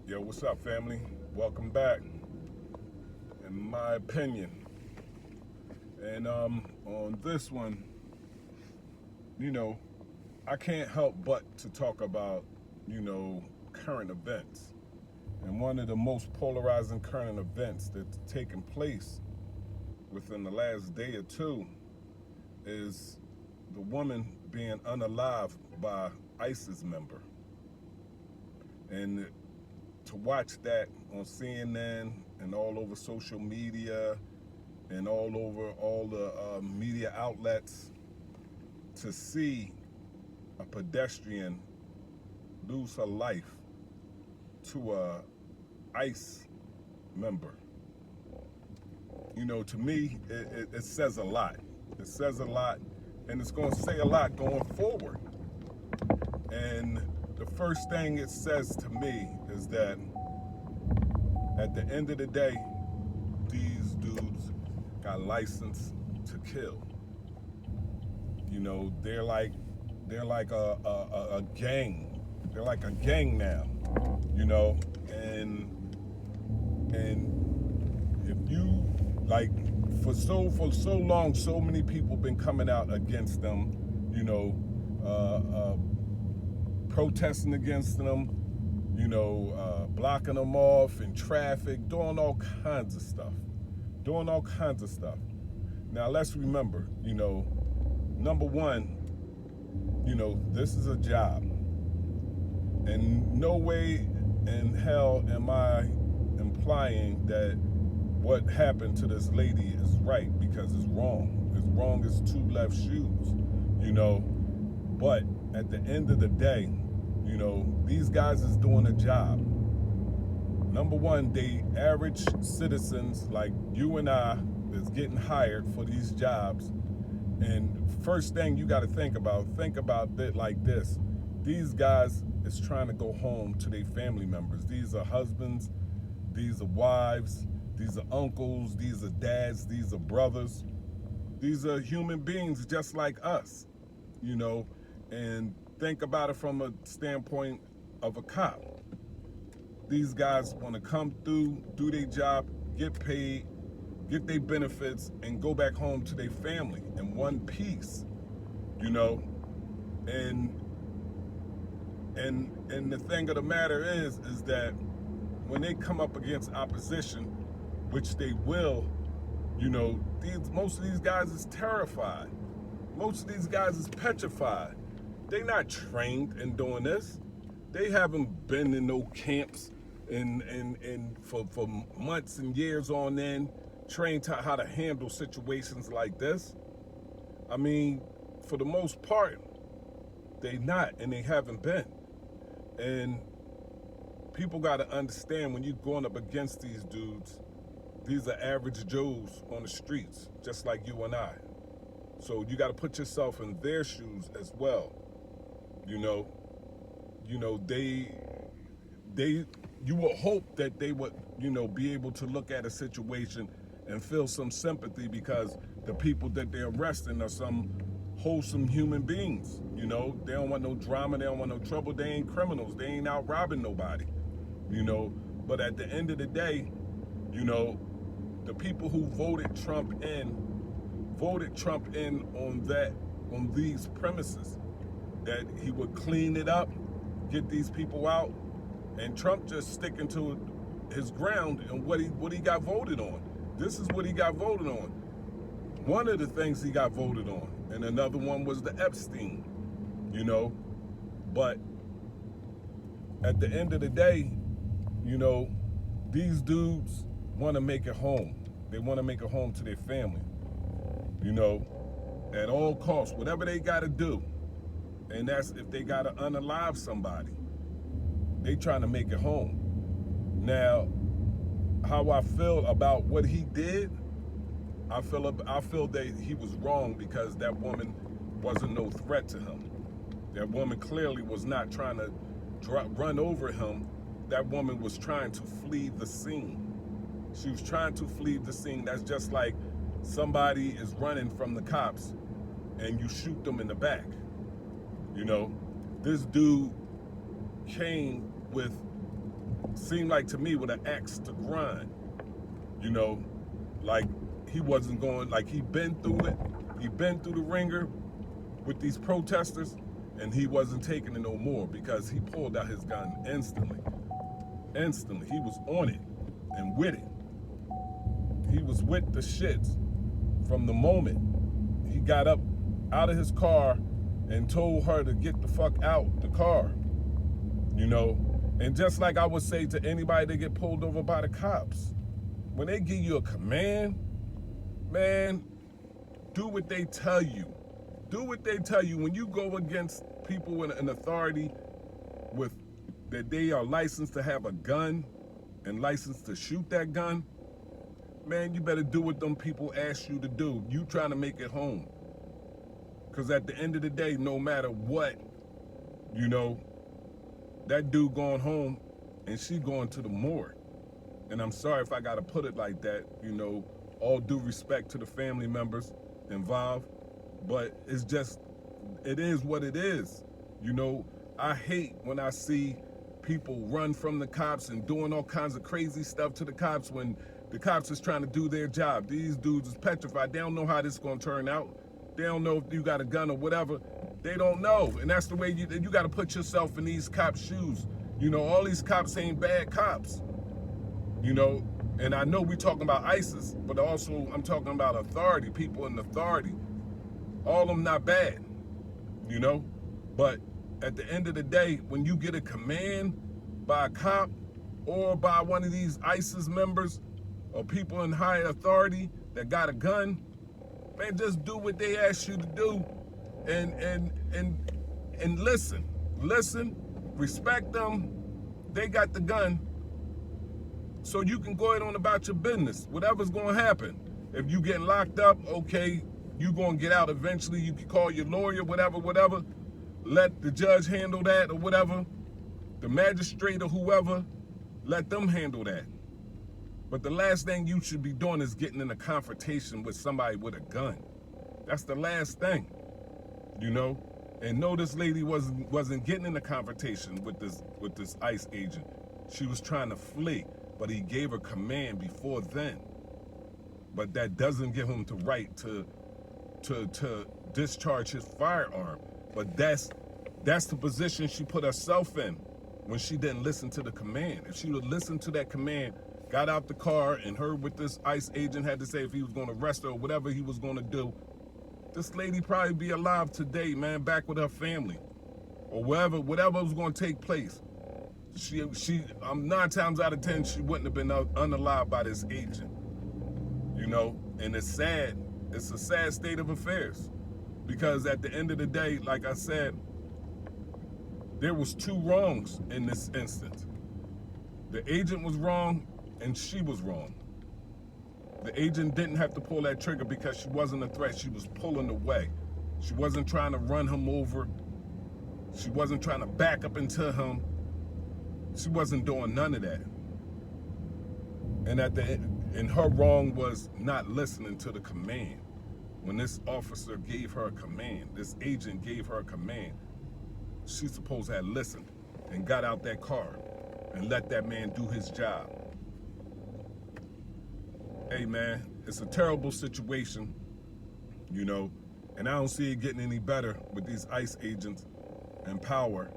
Yo, what's up, family? Welcome back. In my opinion, and on this one, you know, I can't help but to talk about, current events. And one of the most polarizing current events that's taken place within the last day or two is the woman being unalived by ISIS member. And to watch that on CNN and all over social media and all over all the media outlets, to see a pedestrian lose her life to a ICE member, to me, it says a lot. It says a lot, and it's going to say a lot going forward. And the first thing it says to me is that at the end of the day, these dudes got license to kill. They're like a gang. They're like a gang now, and if you like for so long, so many people been coming out against them, protesting against them, blocking them off in traffic, doing all kinds of stuff. Now let's remember, number one, this is a job. And no way in hell am I implying that what happened to this lady is right, because it's wrong. As wrong as two left shoes, But at the end of the day, these guys is doing a job. Number one, they average citizens like you and I is getting hired for these jobs. And first thing you got to think about it like this. These guys is trying to go home to their family members. These are husbands, these are wives, these are uncles, these are dads, these are brothers. These are human beings just like us, and think about it from a standpoint of a cop. These guys want to come through, do their job, get paid, get their benefits, and go back home to their family in one piece, and the thing of the matter is that when they come up against opposition, which they will, most of these guys is terrified. Most of these guys is petrified. They not trained in doing this. They haven't been in no camps for months and years on end, trained to how to handle situations like this. I mean, for the most part, they not, and they haven't been. And people got to understand, when you're going up against these dudes, these are average Joes on the streets, just like you and I. So you got to put yourself in their shoes as well. You would hope that they would, be able to look at a situation and feel some sympathy, because the people that they're arresting are some wholesome human beings. They don't want no drama, they don't want no trouble, they ain't criminals, they ain't out robbing nobody. But at the end of the day, the people who voted Trump in on these premises, that he would clean it up, get these people out, and Trump just sticking to his ground and what he got voted on. This is what he got voted on. One of the things he got voted on, and another one was the Epstein, But at the end of the day, these dudes want to make it home. They want to make it home to their family, at all costs, whatever they got to do. And that's if they got to unalive somebody. They trying to make it home. Now, how I feel about what he did, I feel that he was wrong, because that woman wasn't no threat to him. That woman clearly was not trying to run over him. That woman was trying to flee the scene. She was trying to flee the scene. That's just like somebody is running from the cops and you shoot them in the back. This dude came with seemed like to me with an axe to grind. You know, like he wasn't going, like he'd been through it. He'd been through the ringer with these protesters, and he wasn't taking it no more because he pulled out his gun instantly. Instantly, he was on it and with it. He was with the shits from the moment he got up out of his car and told her to get the fuck out the car, you know? And just like I would say to anybody that get pulled over by the cops, when they give you a command, man, do what they tell you. Do what they tell you. When you go against people in an authority with that they are licensed to have a gun and licensed to shoot that gun, man, you better do what them people ask you to do. You trying to make it home. Because at the end of the day, no matter what, you know, that dude going home and she going to the morgue. And I'm sorry if I got to put it like that, you know, all due respect to the family members involved. But it's just, it is what it is. You know, I hate when I see people run from the cops and doing all kinds of crazy stuff to the cops when the cops is trying to do their job. These dudes is petrified. They don't know how this is going to turn out. They don't know if you got a gun or whatever. They don't know. And that's the way you got to put yourself in these cops' shoes. You know, all these cops ain't bad cops. You know, and I know we talking about ISIS, but also I'm talking about authority, people in authority. All of them not bad, you know? But at the end of the day, when you get a command by a cop or by one of these ISIS members or people in high authority that got a gun, man, just do what they ask you to do and listen. Listen, respect them. They got the gun. So you can go ahead on about your business. Whatever's gonna happen. If you getting locked up, okay, you gonna get out eventually. You can call your lawyer, whatever. Let the judge handle that or whatever. The magistrate or whoever, let them handle that. But the last thing you should be doing is getting in a confrontation with somebody with a gun. That's the last thing, you know? And no, this lady wasn't getting in a confrontation with this ICE agent. She was trying to flee, but he gave her command before then. But that doesn't give him the right to discharge his firearm. But that's the position she put herself in when she didn't listen to the command. If she would listen to that command, got out the car and heard what this ICE agent had to say if he was going to arrest her or whatever he was going to do, this lady probably be alive today, man, back with her family or whatever was going to take place. She 9 times out of 10, she wouldn't have been unalived by this agent, you know? And it's sad. It's a sad state of affairs because at the end of the day, like I said, there was 2 wrongs in this instance. The agent was wrong and she was wrong. The agent didn't have to pull that trigger because she wasn't a threat. She was pulling away. She wasn't trying to run him over. She wasn't trying to back up into him. She wasn't doing none of that. And her wrong was not listening to the command. When this officer gave her a command, this agent gave her a command, she's supposed to have listened and got out that car and let that man do his job. Hey man, it's a terrible situation, you know, and I don't see it getting any better with these ICE agents in power,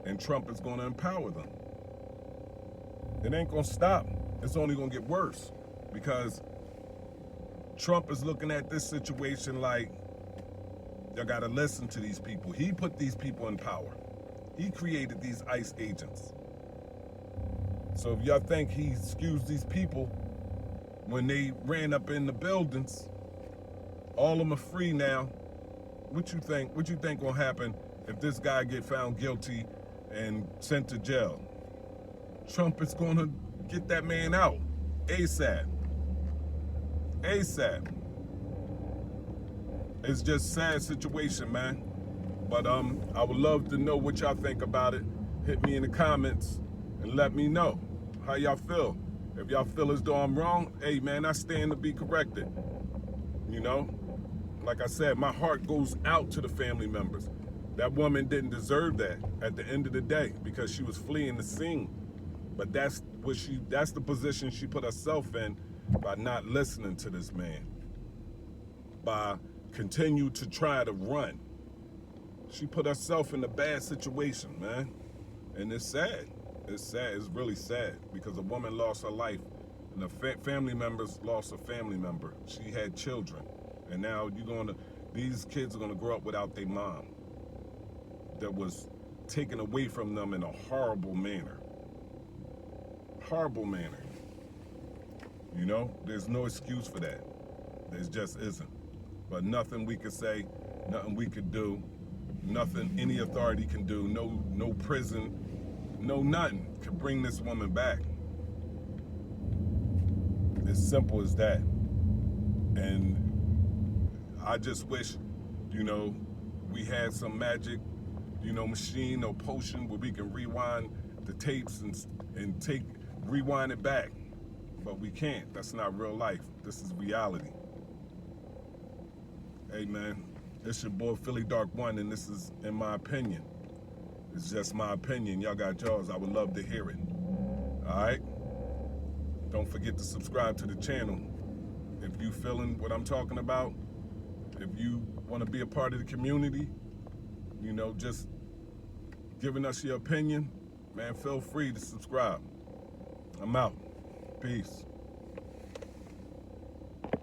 and Trump is gonna empower them. It ain't gonna stop. It's only gonna get worse because Trump is looking at this situation like, y'all gotta listen to these people. He put these people in power. He created these ICE agents. So if y'all think he excused these people when they ran up in the buildings, all of them are free now. What you think? What you think will happen if this guy get found guilty and sent to jail? Trump is gonna get that man out ASAP. ASAP. It's just a sad situation, man. But I would love to know what y'all think about it. Hit me in the comments and let me know how y'all feel. If y'all feel as though I'm wrong, hey man, I stand to be corrected. You know? Like I said, my heart goes out to the family members. That woman didn't deserve that at the end of the day because she was fleeing the scene. But that's the position she put herself in by not listening to this man. By continue to try to run. She put herself in a bad situation, man. And it's sad. It's sad. It's really sad because a woman lost her life and the family members lost a family member. She had children. And now these kids are gonna grow up without their mom that was taken away from them in a horrible manner. Horrible manner. You know, there's no excuse for that. There just isn't. But nothing we could say, nothing we could do, nothing any authority can do, no prison, no nothing can bring this woman back. As simple as that. And I just wish, we had some magic, machine or potion where we can rewind the tapes and rewind it back. But we can't. That's not real life. This is reality. Hey man, it's your boy Philly Dark One, and this is in my opinion. It's just my opinion. Y'all got yours. I would love to hear it. Alright? Don't forget to subscribe to the channel. If you feeling what I'm talking about, if you want to be a part of the community, just giving us your opinion, man, feel free to subscribe. I'm out. Peace.